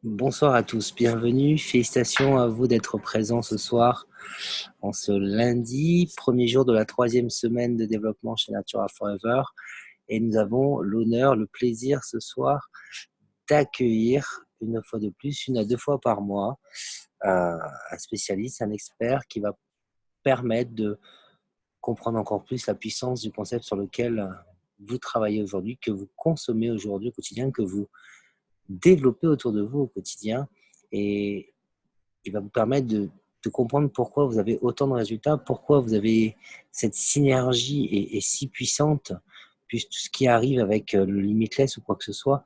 Bonsoir à tous, bienvenue. Félicitations à vous d'être présents ce soir, en ce lundi, premier jour de la 3e semaine de développement chez Natura Forever. Et nous avons l'honneur, le plaisir ce soir d'accueillir une fois de plus, une à deux fois par mois, un spécialiste, un expert qui va permettre de comprendre encore plus la puissance du concept sur lequel vous travaillez aujourd'hui, que vous consommez aujourd'hui au quotidien, que vous développez autour de vous au quotidien. Et il va vous permettre de comprendre pourquoi vous avez autant de résultats, pourquoi vous avez cette synergie est si puissante, puis tout ce qui arrive avec le limitless ou quoi que ce soit.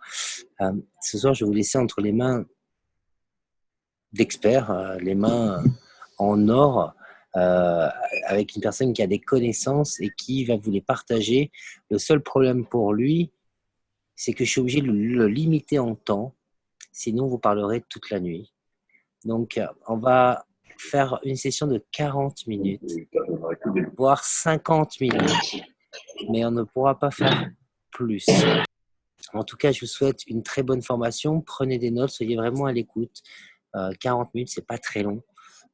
Ce soir, je vais vous laisser entre les mains d'experts, les mains en or, euh, avec une personne qui a des connaissances et qui va vous les partager. Le seul problème pour lui, c'est que je suis obligé de le limiter en temps, sinon vous parlerez toute la nuit. Donc, on va faire une session de 40 minutes, voire 50 minutes, mais on ne pourra pas faire plus. En tout cas, je vous souhaite une très bonne formation. Prenez des notes, soyez vraiment à l'écoute. 40 minutes, c'est pas très long,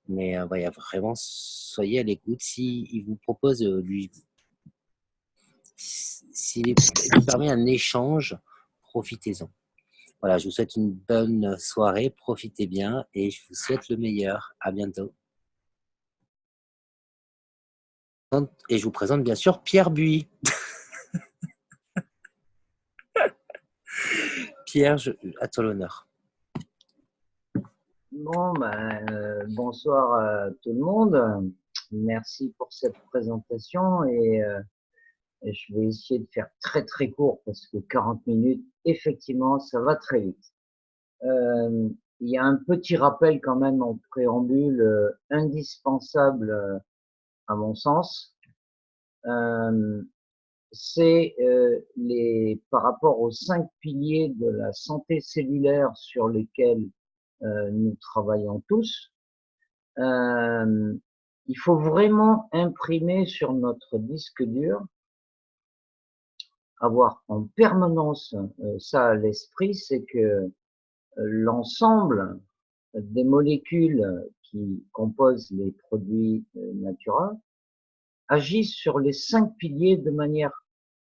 mais voilà, vraiment, soyez à l'écoute. S'il vous propose, s'il lui permet un échange, profitez-en. Voilà, je vous souhaite une bonne soirée, profitez bien et je vous souhaite le meilleur. À bientôt. Et je vous présente bien sûr Pierre Buis. Pierre, à toi l'honneur. Bon, bonsoir à tout le monde. Merci pour cette présentation et je vais essayer de faire très très court parce que 40 minutes, effectivement, ça va très vite. Il y a un petit rappel quand même en préambule indispensable à mon sens. C'est par rapport aux 5 piliers de la santé cellulaire sur lesquels nous travaillons tous. Il faut vraiment imprimer sur notre disque dur, avoir en permanence ça à l'esprit, c'est que l'ensemble des molécules qui composent les produits Natura agissent sur les 5 piliers de manière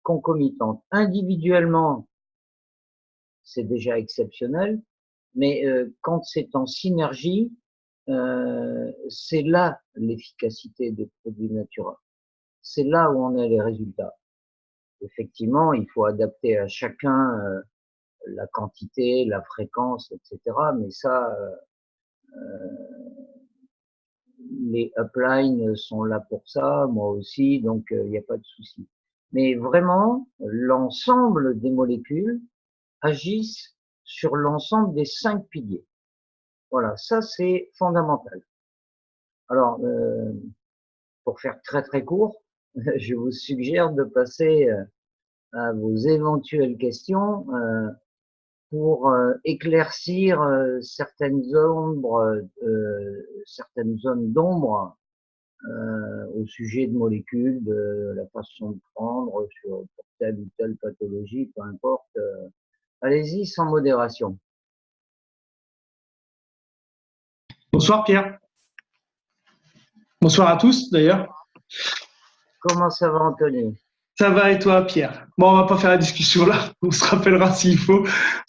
concomitante. Individuellement, c'est déjà exceptionnel, mais quand c'est en synergie, c'est là l'efficacité des produits Natura. C'est là où on a les résultats. Effectivement, il faut adapter à chacun la quantité, la fréquence, etc. Mais ça, les uplines sont là pour ça, moi aussi, donc il n'y a pas de souci. Mais vraiment, l'ensemble des molécules agissent sur l'ensemble des 5 piliers. Voilà, ça c'est fondamental. Alors, pour faire très très court, je vous suggère de passer à vos éventuelles questions pour éclaircir certaines zones d'ombre au sujet de molécules, de la façon de prendre pour telle ou telle pathologie, peu importe. Allez-y sans modération. Bonsoir Pierre. Bonsoir à tous d'ailleurs. Comment ça va Anthony? Ça va et toi Pierre? Bon, on va pas faire la discussion là, on se rappellera s'il faut.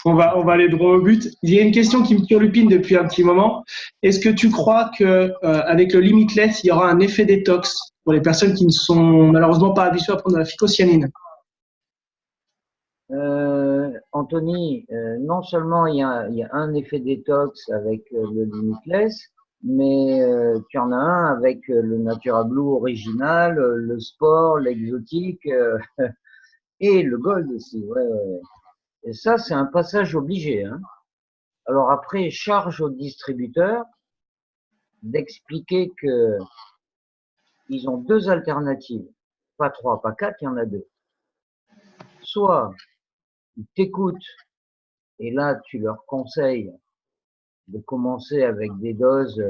On va aller droit au but. Il y a une question qui me turlupine depuis un petit moment. Est-ce que tu crois que avec le limitless, il y aura un effet détox pour les personnes qui ne sont malheureusement pas habituées à prendre de la phycocyanine? Anthony, non seulement il y a un effet détox avec le Limitless, mais tu en as un avec le Natura Blue original, le sport, l'exotique et le gold aussi. Ouais, ouais. Et ça, c'est un passage obligé. Hein. Alors après, charge aux distributeurs d'expliquer que ils ont deux alternatives, pas trois, pas quatre, il y en a deux. Soit ils t'écoutent et là tu leur conseilles de commencer avec des doses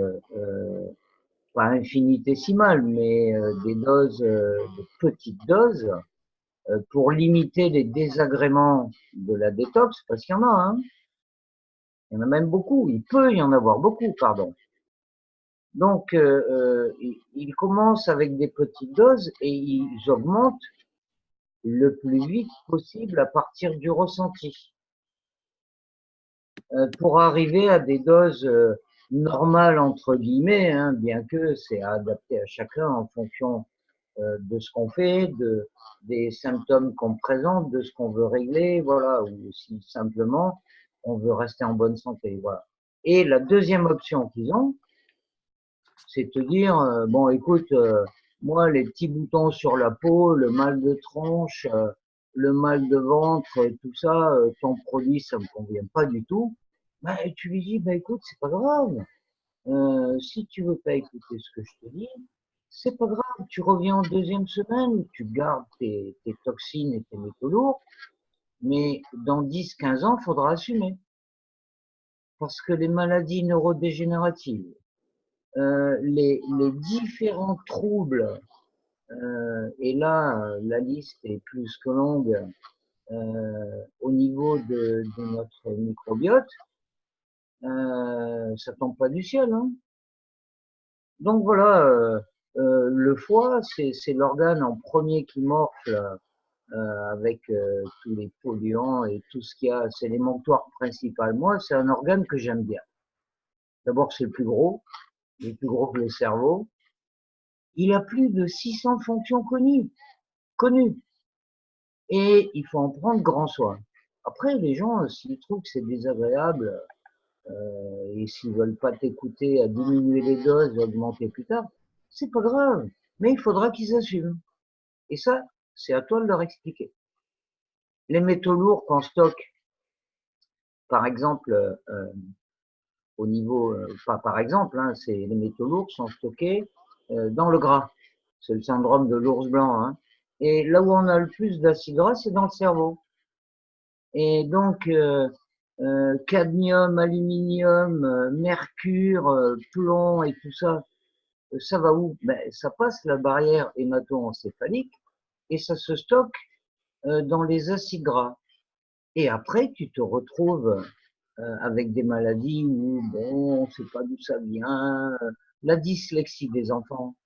pas infinitésimales, mais des doses, de petites doses, pour limiter les désagréments de la détox, parce qu'il y en a, hein. Il y en a même beaucoup. Il peut y en avoir beaucoup, pardon. Donc, ils commencent avec des petites doses et ils augmentent le plus vite possible à partir du ressenti. Pour arriver à des doses normales, entre guillemets, hein, bien que c'est adapté à chacun en fonction de ce qu'on fait, des symptômes qu'on présente, de ce qu'on veut régler, voilà, ou si simplement on veut rester en bonne santé, voilà. Et la deuxième option qu'ils ont, c'est te dire, bon, écoute, moi, les petits boutons sur la peau, le mal de tronche, le mal de ventre, tout ça, ton produit, ça me convient pas du tout. Ben, tu lui dis, ben, écoute, c'est pas grave. Si tu veux pas écouter ce que je te dis, c'est pas grave. Tu reviens en deuxième semaine, tu gardes tes toxines et tes métaux lourds, mais dans 10, 15 ans, faudra assumer. Parce que les maladies neurodégénératives, les différents troubles, et là, la liste est plus que longue au niveau de notre microbiote, ça tombe pas du ciel. Hein. Donc voilà, le foie, c'est l'organe en premier qui morfle avec tous les polluants et tout ce qu'il y a, c'est l'émonctoire principal. Moi, c'est un organe que j'aime bien. D'abord, c'est le plus gros, il est plus gros que le cerveau. Il a plus de 600 fonctions connues. Et il faut en prendre grand soin. Après, les gens, s'ils trouvent que c'est désagréable et s'ils veulent pas t'écouter à diminuer les doses, augmenter plus tard, c'est pas grave. Mais il faudra qu'ils assument. Et ça, c'est à toi de leur expliquer. Les métaux lourds qu'on stocke, par exemple, au niveau, pas par exemple, hein, c'est les métaux lourds sont stockés dans le gras. C'est le syndrome de l'ours blanc. Hein. Et là où on a le plus d'acides gras, c'est dans le cerveau. Et donc, cadmium, aluminium, mercure, plomb et tout ça, ça va où? Ben, ça passe la barrière hémato-encéphalique et ça se stocke dans les acides gras. Et après, tu te retrouves avec des maladies où, bon, on ne sait pas d'où ça vient. La dyslexie des enfants,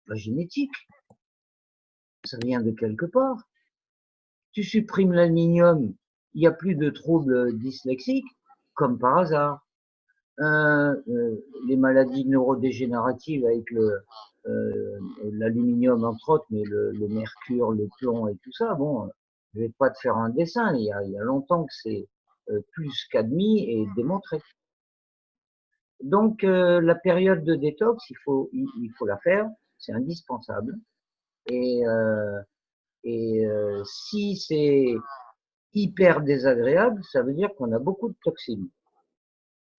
la génétique, ça vient de quelque part. Tu supprimes l'aluminium, il n'y a plus de troubles dyslexiques, comme par hasard. Les maladies neurodégénératives avec l'aluminium entre autres, mais le mercure, le plomb et tout ça, bon, je vais pas te faire un dessin, il y a longtemps que c'est plus qu'admis et démontré. Donc la période de détox, il faut la faire, c'est indispensable. Et, si c'est hyper désagréable, ça veut dire qu'on a beaucoup de toxines.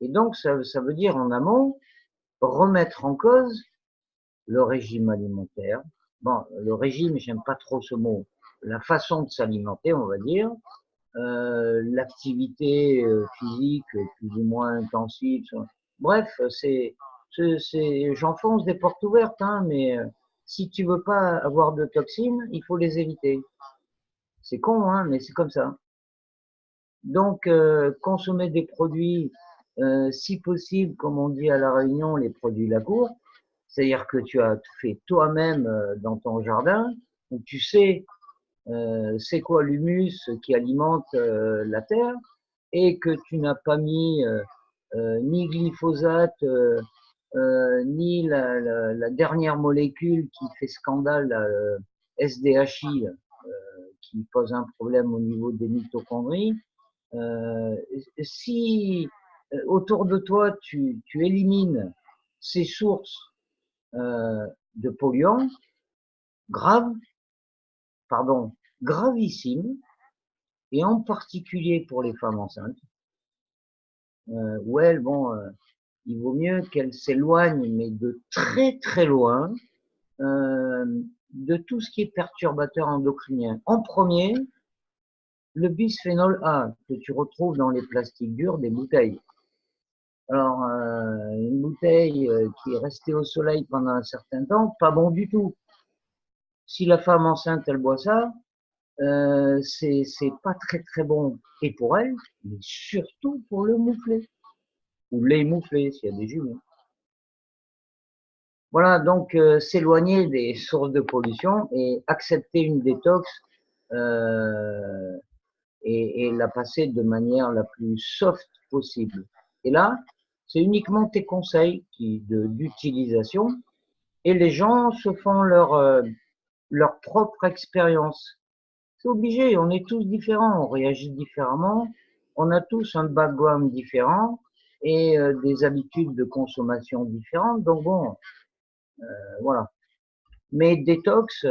Et donc ça veut dire en amont remettre en cause le régime alimentaire. Bon, le régime, j'aime pas trop ce mot. La façon de s'alimenter, on va dire, l'activité physique plus ou moins intensive. Bref, j'enfonce des portes ouvertes, hein, mais si tu veux pas avoir de toxines, il faut les éviter. C'est con, hein, mais c'est comme ça. Donc, consommer des produits, si possible, comme on dit à La Réunion, les produits Lacour, c'est-à-dire que tu as fait toi-même dans ton jardin, où tu sais c'est quoi l'humus qui alimente la terre, et que tu n'as pas mis ni glyphosate, ni la dernière molécule qui fait scandale, SDHI, qui pose un problème au niveau des mitochondries. Si autour de toi tu élimines ces sources de polluants graves, pardon, gravissimes, et en particulier pour les femmes enceintes, où elles, bon, il vaut mieux qu'elles s'éloignent, mais de très très loin, de tout ce qui est perturbateur endocrinien. En premier, le bisphénol A, que tu retrouves dans les plastiques durs des bouteilles. Alors, une bouteille qui est restée au soleil pendant un certain temps, pas bon du tout. Si la femme enceinte, elle boit ça, c'est pas très très bon et pour elle, mais surtout pour le mouflé ou les mouflés s'il y a des jumeaux. Voilà, donc s'éloigner des sources de pollution et accepter une détox euh, et la passer de manière la plus soft possible. Et là, c'est uniquement tes conseils d'utilisation et les gens se font leur propre expérience. C'est obligé, on est tous différents, on réagit différemment, on a tous un background différent et des habitudes de consommation différentes. Donc bon, voilà. Mais détox,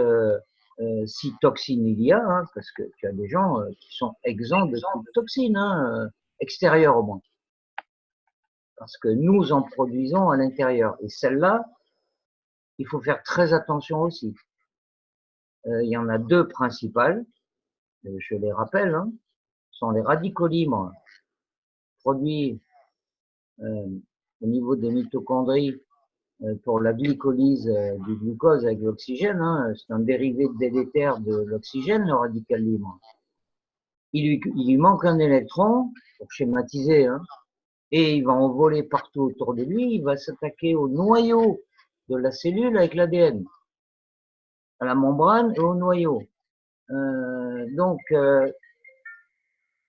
si toxine il y a, hein, parce que tu as des gens qui sont exempts de toute toxine, hein, extérieure au moins, parce que nous en produisons à l'intérieur. Et celle-là, il faut faire très attention aussi. Il y en a deux principales, je les rappelle, hein, sont les radicaux libres produits au niveau des mitochondries pour la glycolyse du glucose avec l'oxygène. Hein, c'est un dérivé délétère de l'oxygène, le radical libre. Il lui manque un électron, pour schématiser, hein, et il va en voler partout autour de lui, il va s'attaquer au noyau de la cellule avec l'ADN, à la membrane et au noyau. Donc,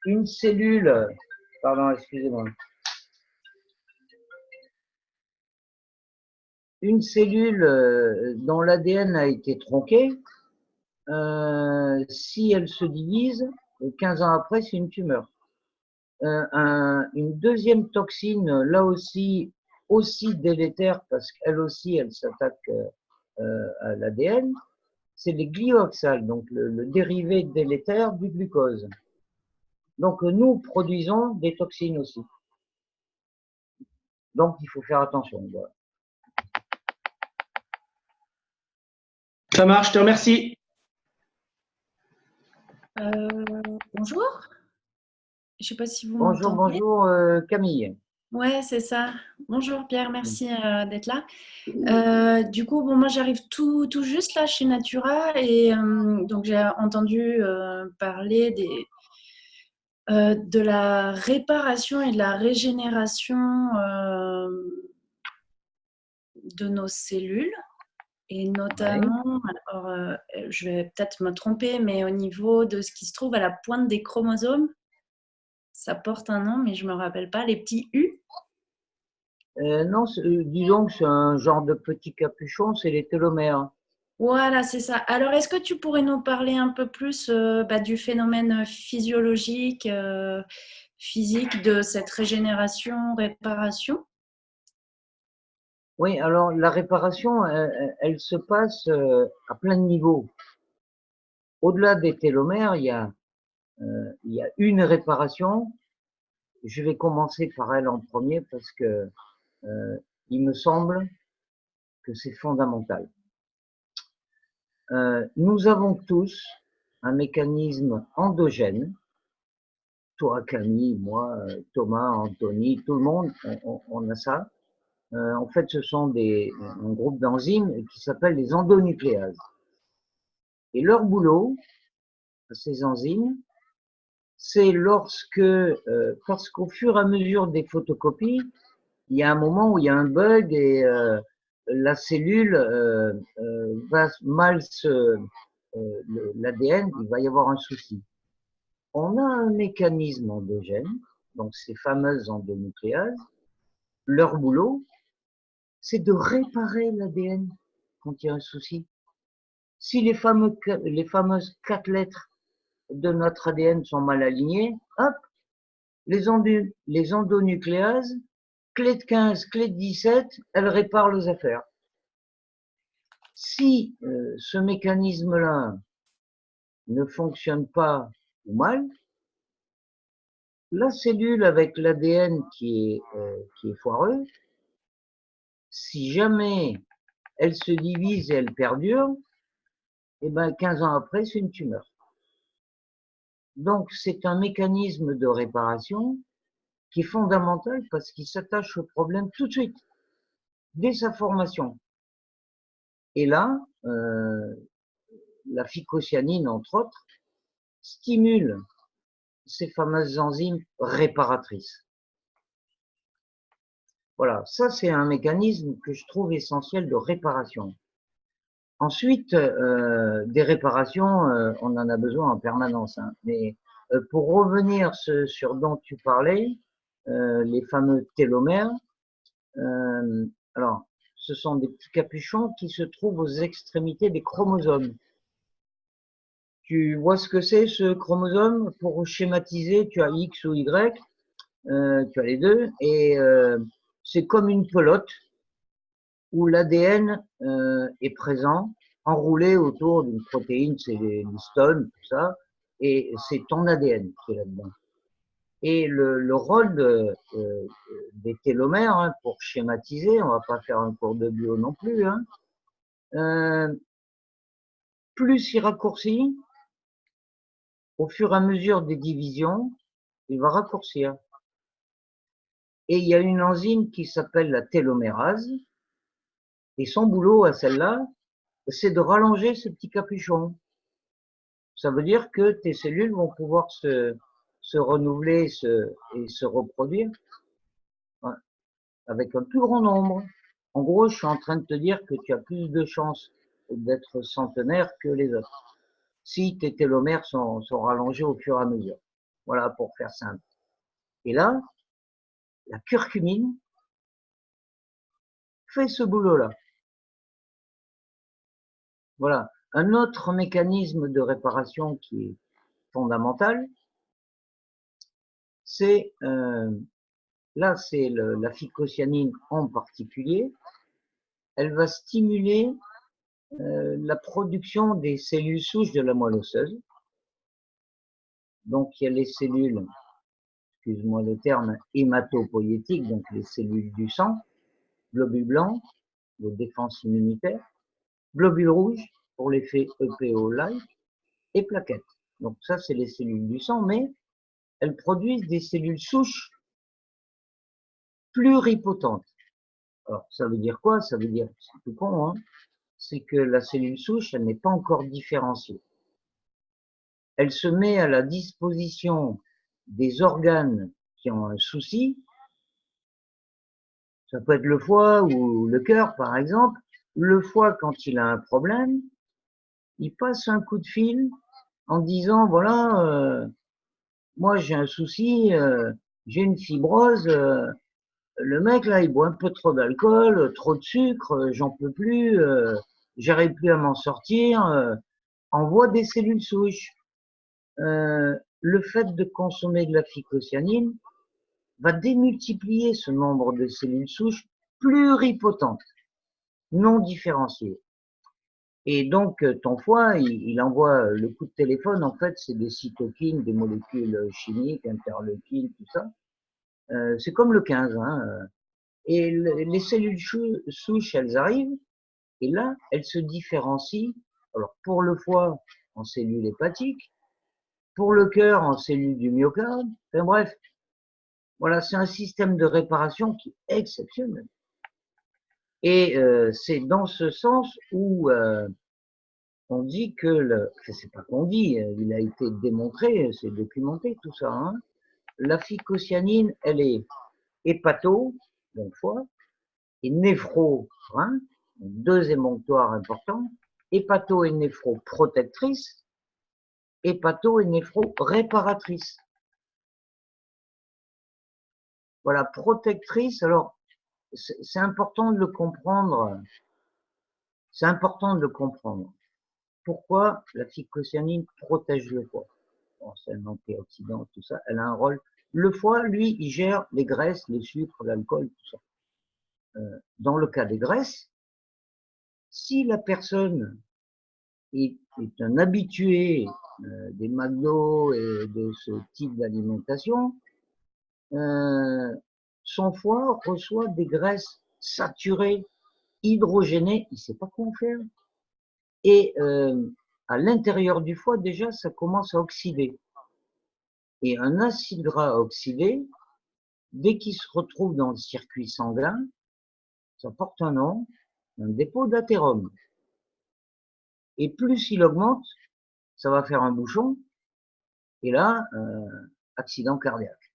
une cellule, pardon, excusez-moi, une cellule dont l'ADN a été tronqué, si elle se divise, 15 ans après, c'est une tumeur. Une deuxième toxine, là aussi délétère, parce qu'elle aussi, elle s'attaque à l'ADN, c'est les glyoxales, donc le dérivé délétère du glucose. Donc nous produisons des toxines aussi. Donc il faut faire attention. Voilà. Ça marche, je te remercie. Bonjour. Je ne sais pas si vous Bonjour, m'entendez. bonjour Camille. Ouais, c'est ça. Bonjour Pierre, merci d'être là. Du coup, bon, moi j'arrive tout juste là chez Natura et donc j'ai entendu parler de la réparation et de la régénération de nos cellules. Et notamment, alors, je vais peut-être me tromper, mais au niveau de ce qui se trouve à la pointe des chromosomes, ça porte un nom, mais je ne me rappelle pas, les petits U. Non, disons que c'est un genre de petit capuchon, c'est les télomères. Voilà, c'est ça. Alors, est-ce que tu pourrais nous parler un peu plus du phénomène physiologique, physique de cette régénération, réparation? Oui, alors la réparation, elle se passe à plein de niveaux. Au-delà des télomères, il y a une réparation. Je vais commencer par elle en premier parce que il me semble que c'est fondamental. Nous avons tous un mécanisme endogène. Toi, Camille, moi, Thomas, Anthony, tout le monde, on a ça. En fait, ce sont un groupe d'enzymes qui s'appellent les endonucléases. Et leur boulot, ces enzymes, c'est parce qu'au fur et à mesure des photocopies, il y a un moment où il y a un bug et la cellule va mal l'ADN, il va y avoir un souci. On a un mécanisme endogène, donc ces fameuses endonucléases, leur boulot, c'est de réparer l'ADN quand il y a un souci. Si les fameuses 4 lettres de notre ADN sont mal alignées, hop, les endonucléases, clé de 15, clé de 17, elles réparent les affaires. Si ce mécanisme-là ne fonctionne pas ou mal, la cellule avec l'ADN qui est foireux, si jamais elle se divise et elle perdure, et ben 15 ans après, c'est une tumeur. Donc c'est un mécanisme de réparation qui est fondamental parce qu'il s'attache au problème tout de suite, dès sa formation. Et là, la phycocyanine, entre autres, stimule ces fameuses enzymes réparatrices. Voilà, ça c'est un mécanisme que je trouve essentiel de réparation. Ensuite, des réparations, on en a besoin en permanence, hein. Mais pour revenir sur dont tu parlais, les fameux télomères, alors ce sont des petits capuchons qui se trouvent aux extrémités des chromosomes. Tu vois ce que c'est ce chromosome? Pour schématiser, tu as X ou Y, tu as les deux, et c'est comme une pelote où l'ADN est présent, enroulé autour d'une protéine, c'est l'histone, tout ça, et c'est ton ADN qui est là-dedans. Et le rôle des télomères, hein, pour schématiser, on va pas faire un cours de bio non plus, hein, plus il raccourcit, au fur et à mesure des divisions, il va raccourcir. Et il y a une enzyme qui s'appelle la télomérase, et son boulot à celle-là, c'est de rallonger ce petit capuchon. Ça veut dire que tes cellules vont pouvoir se renouveler et se reproduire, ouais, avec un plus grand nombre. En gros, je suis en train de te dire que tu as plus de chances d'être centenaire que les autres, si tes télomères sont rallongés au fur et à mesure. Voilà, pour faire simple. Et là, la curcumine fait ce boulot-là. Voilà. Un autre mécanisme de réparation qui est fondamental, c'est là, c'est la phycocyanine en particulier. Elle va stimuler la production des cellules souches de la moelle osseuse. Donc, il y a les cellules, excuse-moi le terme, hématopoïétiques, donc les cellules du sang, globules blancs, de défense immunitaire, globules rouges pour l'effet EPO-like, et plaquettes. Donc ça, c'est les cellules du sang, mais elles produisent des cellules souches pluripotentes. Alors, ça veut dire quoi? Ça veut dire, c'est tout con, hein, c'est que la cellule souche, elle n'est pas encore différenciée. Elle se met à la disposition des organes qui ont un souci. Ça peut être le foie ou le cœur, par exemple. Le foie, quand il a un problème, il passe un coup de fil en disant, voilà, moi j'ai un souci, j'ai une fibrose, le mec là il boit un peu trop d'alcool, trop de sucre, j'en peux plus, j'arrive plus à m'en sortir, envoie des cellules souches. Le fait de consommer de la phycocyanine va démultiplier ce nombre de cellules souches pluripotentes, non différenciées. Et donc, ton foie, il envoie le coup de téléphone, en fait, c'est des cytokines, des molécules chimiques, interleukines, tout ça. C'est comme le 15, hein. Et les cellules souches, elles arrivent, et là, elles se différencient. Alors, pour le foie, en cellules hépatiques, pour le cœur, en cellules du myocarde. Enfin bref, voilà, c'est un système de réparation qui est exceptionnel. Et c'est dans ce sens où on dit que, c'est pas qu'on dit, il a été démontré, c'est documenté tout ça, hein, la phycocyanine, elle est hépato, donc foie, et néphro-rein, deux émonctoires importants, hépato et néphro-protectrice, hépato et néphro-réparatrice. Voilà, protectrice, alors c'est important de le comprendre, c'est important de le comprendre. Pourquoi la phycocyanine protège le foie? Bon, c'est un antioxydant, tout ça, elle a un rôle. Le foie, lui, il gère les graisses, les sucres, l'alcool, tout ça. Dans le cas des graisses, si la personne est un habitué des McDo et de ce type d'alimentation, son foie reçoit des graisses saturées, hydrogénées, il ne sait pas quoi en faire. Et à l'intérieur du foie, déjà, ça commence à oxyder. Et un acide gras oxydé, dès qu'il se retrouve dans le circuit sanguin, ça porte un nom, un dépôt d'athérome. Et plus il augmente, ça va faire un bouchon, Et là, accident cardiaque,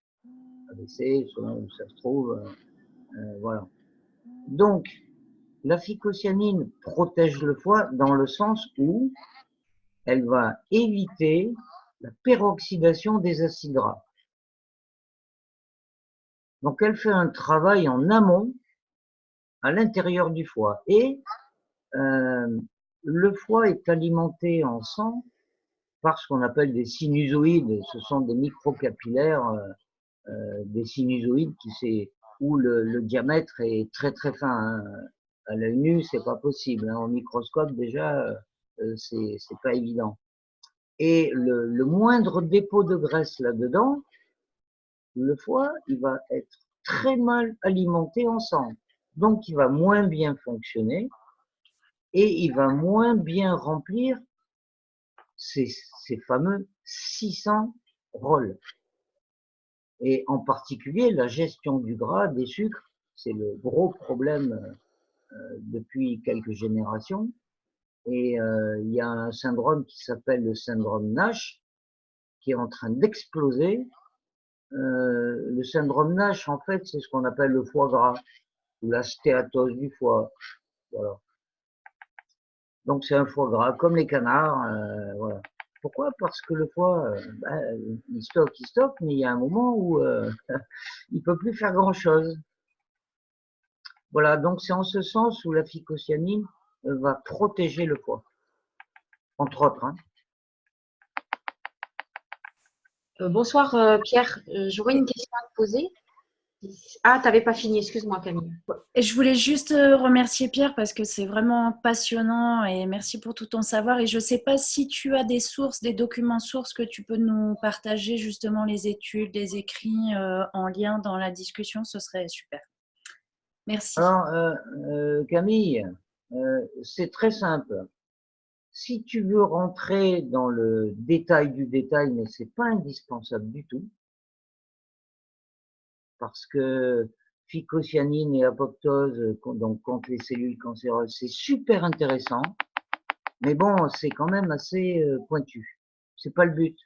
AVC, selon où ça se trouve, voilà. Donc, la phycocyanine protège le foie dans le sens où elle va éviter la peroxydation des acides gras. Donc, elle fait un travail en amont à l'intérieur du foie. Et le foie est alimenté en sang par ce qu'on appelle des sinusoïdes. Ce sont des microcapillaires, des sinusoïdes où le diamètre est très très fin. Hein. À l'œil nu, c'est pas possible. Hein. Au microscope, déjà, c'est pas évident. Et le moindre dépôt de graisse là-dedans, le foie, il va être très mal alimenté en sang. Donc, il va moins bien fonctionner et il va moins bien remplir ces fameux 600 rôles. Et en particulier, la gestion du gras, des sucres, c'est le gros problème depuis quelques générations. Et il y a un syndrome qui s'appelle le syndrome NASH, qui est en train d'exploser. Le syndrome NASH, en fait, c'est ce qu'on appelle le foie gras, ou la stéatose du foie. Voilà. Donc c'est un foie gras, comme les canards. Voilà. Pourquoi? Parce que le foie, il stocke, mais il y a un moment où il peut plus faire grand-chose. Voilà, donc c'est en ce sens où la phycocyanine va protéger le foie, entre autres. Hein. Bonsoir Pierre, j'aurais une question à te poser. Ah, tu n'avais pas fini, excuse-moi Camille. Et je voulais juste remercier Pierre parce que c'est vraiment passionnant et merci pour tout ton savoir. Et je ne sais pas si tu as des sources, des documents sources que tu peux nous partager, justement les études, les écrits en lien dans la discussion, ce serait super. Merci. Alors, Camille, c'est très simple. Si tu veux rentrer dans le détail du détail, mais c'est pas indispensable du tout, parce que phycocyanine et apoptose, donc contre les cellules cancéreuses, c'est super intéressant, mais bon, c'est quand même assez pointu. C'est pas le but.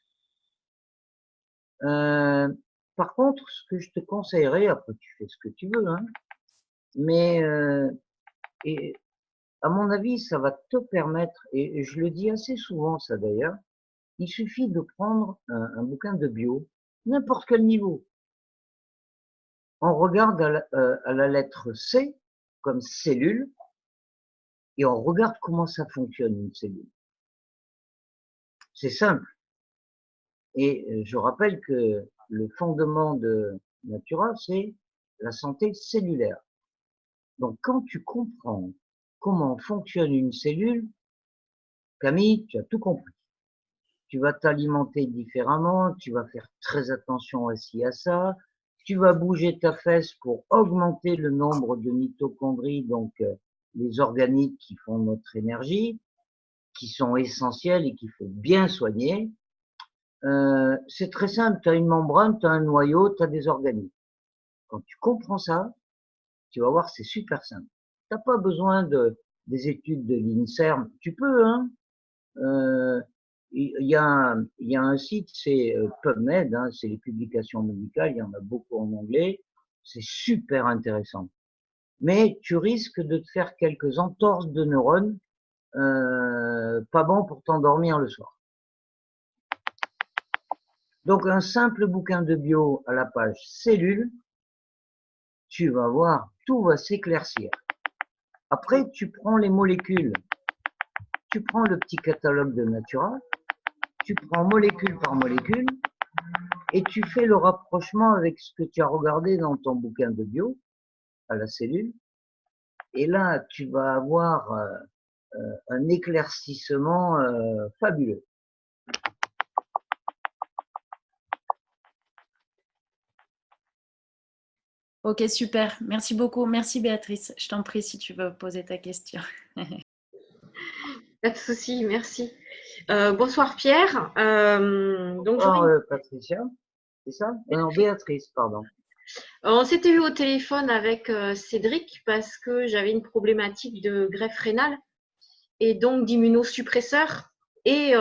Par contre, ce que je te conseillerais, après tu fais ce que tu veux, hein, mais et à mon avis, ça va te permettre, et je le dis assez souvent ça d'ailleurs, il suffit de prendre un bouquin de bio, n'importe quel niveau. On regarde à la lettre C, comme cellule, et on regarde comment ça fonctionne une cellule. C'est simple. Et je rappelle que le fondement de Natura, c'est la santé cellulaire. Donc quand tu comprends comment fonctionne une cellule, Camille, tu as tout compris. Tu vas t'alimenter différemment, tu vas faire très attention aussi à ça, tu vas bouger ta fesse pour augmenter le nombre de mitochondries, donc les organiques qui font notre énergie, qui sont essentiels et qu'il faut bien soigner. C'est très simple, tu as une membrane, tu as un noyau, tu as des organiques. Quand tu comprends ça, tu vas voir, c'est super simple. Tu n'as pas besoin des études de l'INSERM. Tu peux, hein. Il y a un site, c'est PubMed, hein, c'est les publications médicales, il y en a beaucoup en anglais. C'est super intéressant. Mais tu risques de te faire quelques entorses de neurones, pas bon pour t'endormir le soir. Donc un simple bouquin de bio à la page cellules, tu vas voir, tout va s'éclaircir. Après, tu prends les molécules, tu prends le petit catalogue de Natura, tu prends molécule par molécule et tu fais le rapprochement avec ce que tu as regardé dans ton bouquin de bio à la cellule. Et là, tu vas avoir un éclaircissement fabuleux. Ok, super. Merci beaucoup. Merci Béatrice. Je t'en prie si tu veux poser ta question. Pas de souci, merci. Bonsoir Pierre. Bonsoir Patricia, c'est ça? Non, Béatrice, pardon. On s'était eu au téléphone avec Cédric parce que j'avais une problématique de greffe rénale et donc d'immunosuppresseur. Et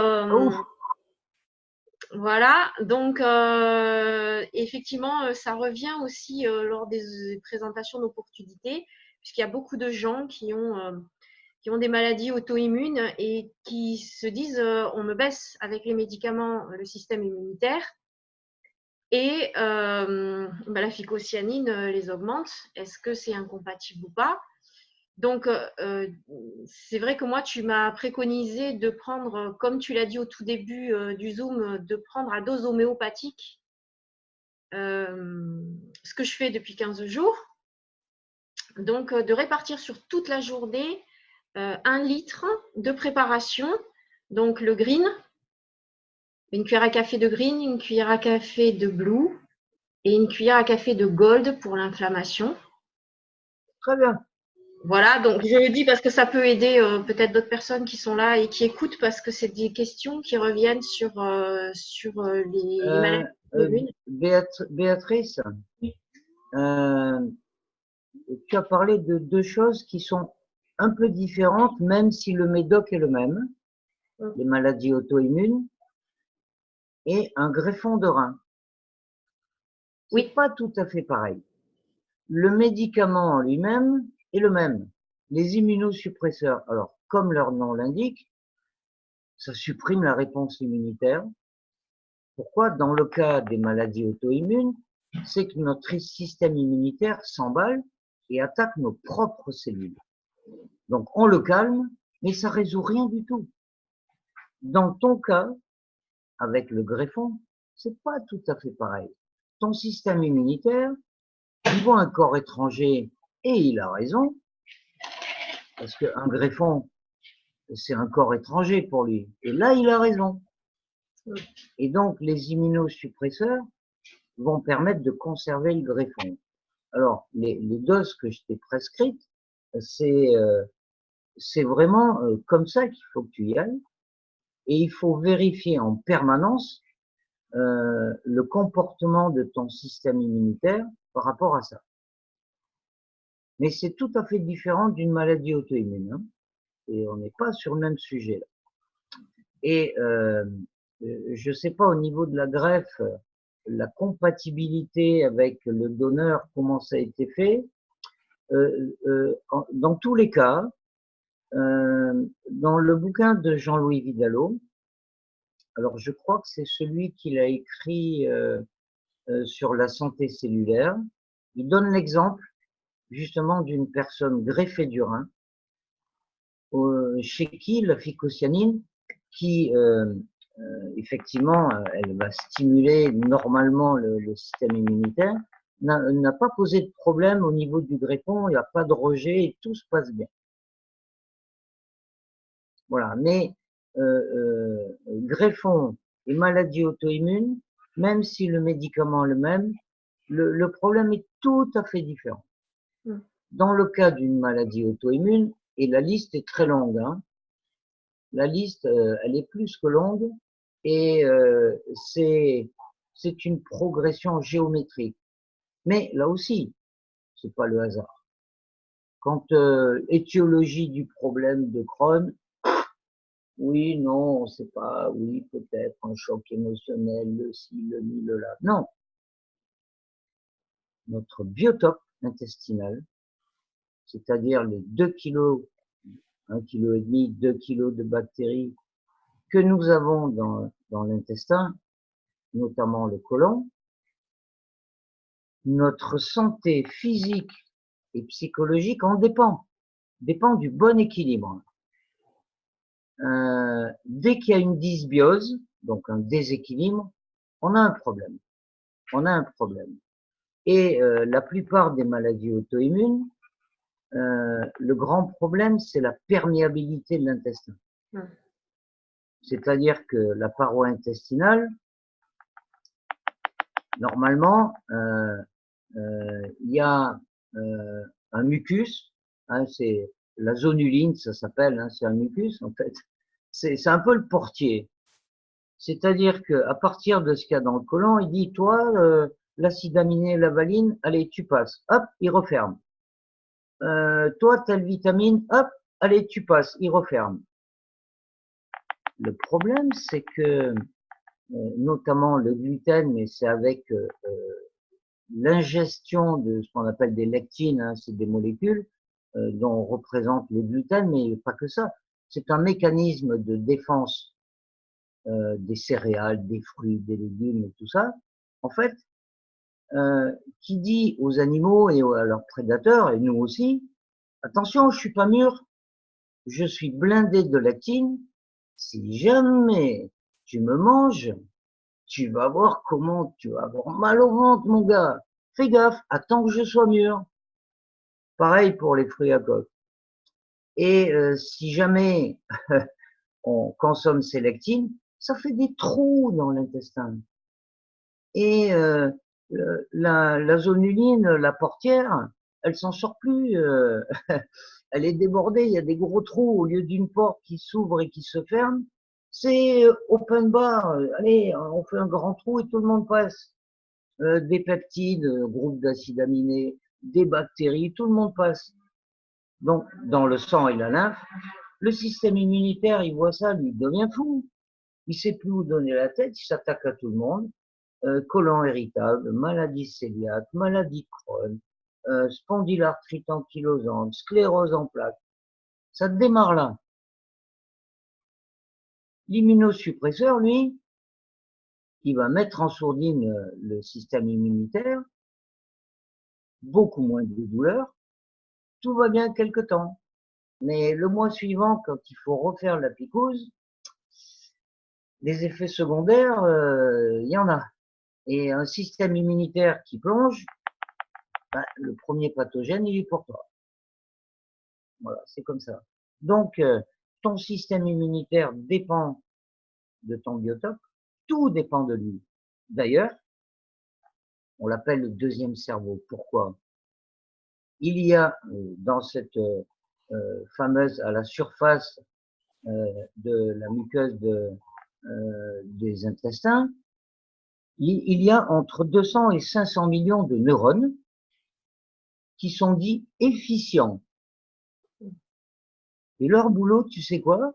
Voilà, donc effectivement, ça revient aussi lors des présentations d'opportunités, puisqu'il y a beaucoup de gens qui ont des maladies auto-immunes et qui se disent on me baisse avec les médicaments le système immunitaire et la phycocyanine les augmente. Est-ce que c'est incompatible ou pas? Donc, c'est vrai que moi, tu m'as préconisé de prendre, comme tu l'as dit au tout début du Zoom, de prendre à dose homéopathique, ce que je fais depuis 15 jours. Donc, de répartir sur toute la journée 1 litre de préparation. Donc, le green, une cuillère à café de green, une cuillère à café de blue et une cuillère à café de gold pour l'inflammation. Très bien. Voilà, donc je le dis parce que ça peut aider peut-être d'autres personnes qui sont là et qui écoutent parce que c'est des questions qui reviennent sur les maladies auto-immunes. Béatrice, tu as parlé de deux choses qui sont un peu différentes, même si le médoc est le même, les maladies auto-immunes, et un greffon de rein. Oui. C'est pas tout à fait pareil. Le médicament en lui-même est le même. Les immunosuppresseurs, alors comme leur nom l'indique, ça supprime la réponse immunitaire. Pourquoi? Dans le cas des maladies auto-immunes, c'est que notre système immunitaire s'emballe et attaque nos propres cellules. Donc on le calme, mais ça résout rien du tout. Dans ton cas, avec le greffon, c'est pas tout à fait pareil. Ton système immunitaire, il voit un corps étranger et il a raison, parce qu'un greffon, c'est un corps étranger pour lui. Et là, il a raison. Et donc, les immunosuppresseurs vont permettre de conserver le greffon. Alors, les doses que je t'ai prescrites, c'est vraiment comme ça qu'il faut que tu y ailles. Et il faut vérifier en permanence le comportement de ton système immunitaire par rapport à ça. Mais c'est tout à fait différent d'une maladie auto-immune. Hein, et on n'est pas sur le même sujet là. Et je sais pas au niveau de la greffe, la compatibilité avec le donneur, comment ça a été fait. Dans tous les cas, dans le bouquin de Jean-Louis Vidalot, alors je crois que c'est celui qu'il a écrit sur la santé cellulaire, il donne l'exemple justement d'une personne greffée du rein, chez qui la phycocyanine, qui effectivement, elle va stimuler normalement le système immunitaire, n'a pas posé de problème au niveau du greffon, il n'y a pas de rejet et tout se passe bien. Voilà, mais greffon et maladie auto-immune, même si le médicament est le même, le problème est tout à fait différent. Dans le cas d'une maladie auto-immune, et la liste est très longue, hein, la liste, elle est plus que longue, et c'est une progression géométrique. Mais là aussi, c'est pas le hasard. Quand étiologie du problème de Crohn, oui, non, on sait pas, oui, peut-être un choc émotionnel, le ci, le mi, le là. Non. Notre biotope intestinal, c'est-à-dire les 2 kilos, 1,5 kg, 2 kilos de bactéries que nous avons dans l'intestin, notamment le côlon, notre santé physique et psychologique en dépend du bon équilibre. Dès qu'il y a une dysbiose, donc un déséquilibre, on a un problème. On a un problème. Et la plupart des maladies auto-immunes, le grand problème, c'est la perméabilité de l'intestin. C'est-à-dire que la paroi intestinale, normalement, il y a un mucus, hein, c'est la zonuline, ça s'appelle, hein, c'est un mucus en fait. C'est un peu le portier. C'est-à-dire que à partir de ce qu'il y a dans le côlon, il dit toi, l'acide aminé, la valine, allez, tu passes. Hop, il referme. Toi, telle vitamine, hop, allez, tu passes, il referme. Le problème, c'est que notamment le gluten, mais c'est avec l'ingestion de ce qu'on appelle des lectines, hein, c'est des molécules dont on représente le gluten, mais pas que ça. C'est un mécanisme de défense des céréales, des fruits, des légumes et tout ça. En fait, qui dit aux animaux et à leurs prédateurs, et nous aussi, attention, je suis pas mûr, je suis blindé de lectine, si jamais tu me manges, tu vas voir comment tu vas avoir mal au ventre, mon gars. Fais gaffe, attends que je sois mûr. Pareil pour les fruits à coque. Et si jamais on consomme ces lectines, ça fait des trous dans l'intestin. Et la zonuline, la portière, elle s'en sort plus. Elle est débordée. Il y a des gros trous au lieu d'une porte qui s'ouvre et qui se ferme. C'est open bar. Allez, on fait un grand trou et tout le monde passe. Des peptides, groupes d'acides aminés, des bactéries, tout le monde passe. Donc, dans le sang et la lymphe, le système immunitaire, il voit ça, lui, il devient fou. Il sait plus où donner la tête, il s'attaque à tout le monde. Côlon irritable, maladie cœliaque, maladie Crohn, spondylarthrite ankylosante, sclérose en plaques. Ça démarre là. L'immunosuppresseur, lui, il va mettre en sourdine le système immunitaire, beaucoup moins de douleur, tout va bien quelque temps. Mais le mois suivant, quand il faut refaire la picouse, les effets secondaires, il y en a. Et un système immunitaire qui plonge, ben, le premier pathogène, il est pour toi. Voilà, c'est comme ça. Donc, ton système immunitaire dépend de ton biotope, tout dépend de lui. D'ailleurs, on l'appelle le deuxième cerveau. Pourquoi? Il y a dans cette fameuse, à la surface de la muqueuse des intestins, il y a entre 200 et 500 millions de neurones qui sont dits efficients. Et leur boulot, tu sais quoi?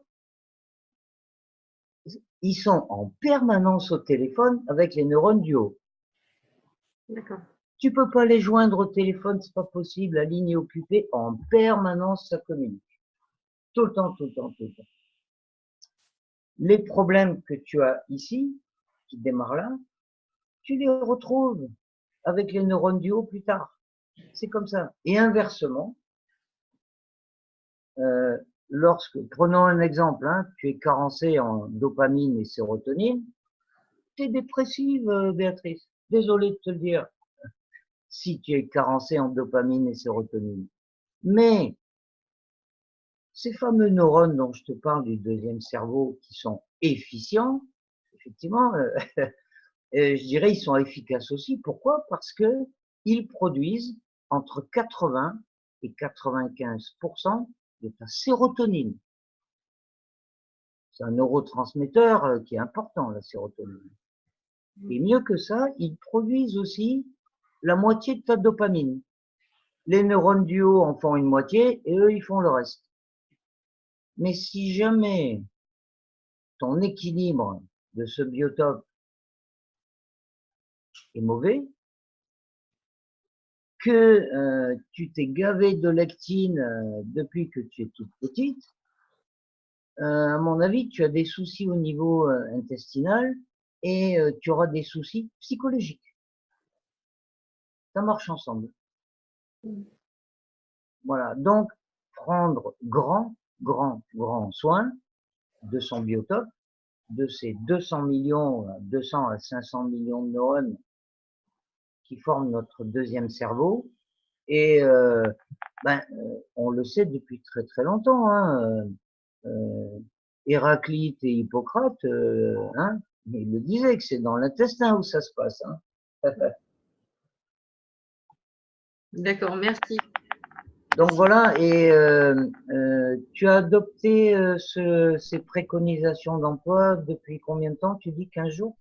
Ils sont en permanence au téléphone avec les neurones du haut. D'accord. Tu peux pas les joindre au téléphone, c'est pas possible, la ligne est occupée, en permanence ça communique. Tout le temps, tout le temps, tout le temps. Les problèmes que tu as ici, qui démarrent là, tu les retrouves avec les neurones du haut plus tard. C'est comme ça. Et inversement, prenons un exemple, hein, tu es carencé en dopamine et sérotonine, tu es dépressive, Béatrice. Désolé de te le dire, si tu es carencé en dopamine et sérotonine. Mais ces fameux neurones dont je te parle du deuxième cerveau qui sont efficients, effectivement, je dirais ils sont efficaces aussi. Pourquoi? Parce que ils produisent entre 80 et 95% de ta sérotonine. C'est un neurotransmetteur qui est important, la sérotonine. Et mieux que ça, ils produisent aussi la moitié de ta dopamine. Les neurones du haut en font une moitié et eux, ils font le reste. Mais si jamais ton équilibre de ce biotope est mauvais, que tu t'es gavé de lectine depuis que tu es toute petite, à mon avis, tu as des soucis au niveau intestinal et tu auras des soucis psychologiques. Ça marche ensemble. Voilà. Donc, prendre grand soin de son biotope, de ces 200 millions, 200 à 500 millions de neurones qui forment notre deuxième cerveau. Et on le sait depuis très très longtemps. Hein, Héraclite et Hippocrate, hein, ils le disaient que c'est dans l'intestin où ça se passe. Hein. D'accord, merci. Donc voilà, et tu as adopté ces préconisations d'emploi depuis combien de temps? Tu dis 15 jours?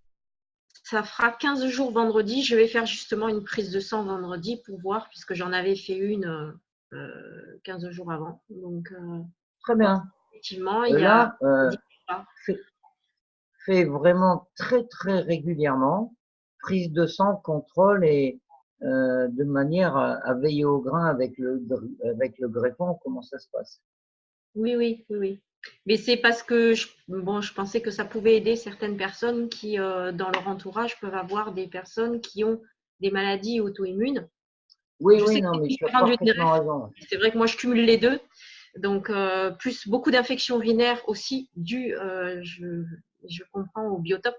Ça fera 15 jours vendredi. Je vais faire justement une prise de sang vendredi pour voir, puisque j'en avais fait une 15 jours avant. Donc, très bien. Effectivement, il y a. fait vraiment très très régulièrement, prise de sang, contrôle et de manière à veiller au grain avec le greffon, comment ça se passe. Oui, oui, oui, oui. Mais c'est parce que bon, je pensais que ça pouvait aider certaines personnes qui, dans leur entourage, peuvent avoir des personnes qui ont des maladies auto-immunes. Oui, Je sais oui, que non, c'est mais tu as différent du parfaitement raison. C'est vrai que moi, je cumule les deux. Donc, plus beaucoup d'infections urinaires aussi dues, je comprends, au biotope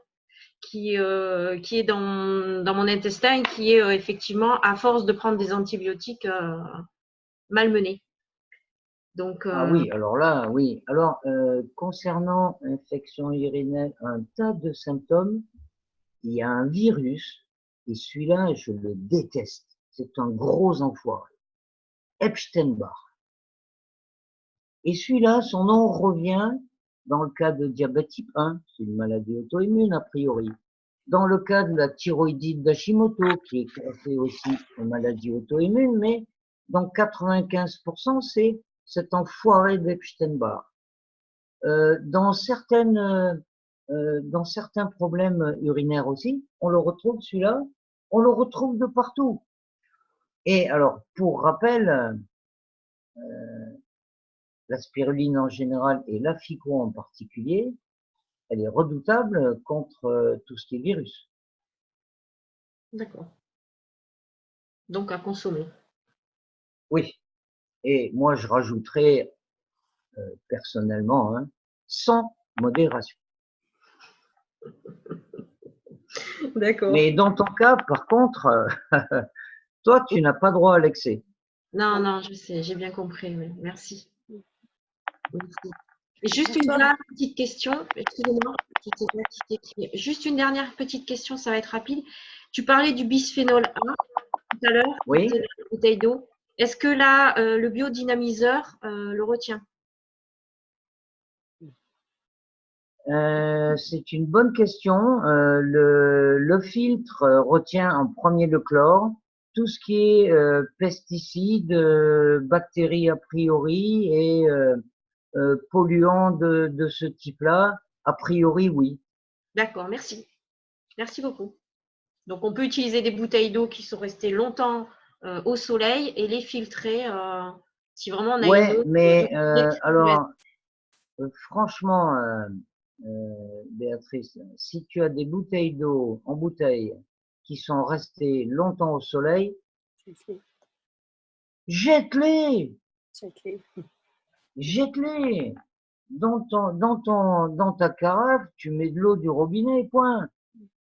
qui est dans mon intestin, qui est effectivement, à force de prendre des antibiotiques, malmené. Donc, Ah oui, alors là, oui. Alors, concernant infection urinaire, un tas de symptômes, il y a un virus, et celui-là, je le déteste. C'est un gros enfoiré. Epstein-Barr. Et celui-là, son nom revient dans le cas de diabète type 1, c'est une maladie auto-immune a priori. Dans le cas de la thyroïdite d'Hashimoto, qui est classée aussi une maladie auto-immune, mais dans 95%, c'est cet enfoiré d'Epstein-Barr. Dans certains problèmes urinaires aussi, on le retrouve celui-là, on le retrouve de partout. Et alors, pour rappel, la spiruline en général et la FICO en particulier, elle est redoutable contre tout ce qui est virus. d'accord. Donc, à consommer. Oui. Et moi, je rajouterais personnellement, hein, sans modération. D'accord. Mais dans ton cas, par contre, toi, tu n'as pas droit à l'excès. Non, non, je sais, j'ai bien compris. Oui. Merci. Merci. Et juste une dernière petite question. Excusez-moi, je sais pas qui c'est qui- juste une dernière petite question, ça va être rapide. Tu parlais du bisphénol A tout à l'heure, qui Oui. était dans la bouteille d'eau. Est-ce que là, le biodynamiseur le retient? C'est une bonne question. Le filtre retient en premier le chlore. Tout ce qui est pesticides, bactéries a priori et polluants de ce type-là, a priori oui. D'accord, merci. Merci beaucoup. Donc, on peut utiliser des bouteilles d'eau qui sont restées longtemps au soleil et les filtrer si vraiment on a une Ouais, eau mais mauvaise. alors franchement, Béatrice, si tu as des bouteilles d'eau en bouteille qui sont restées longtemps au soleil, jette-les, jette-les. Dans ta carafe, tu mets de l'eau du robinet, point.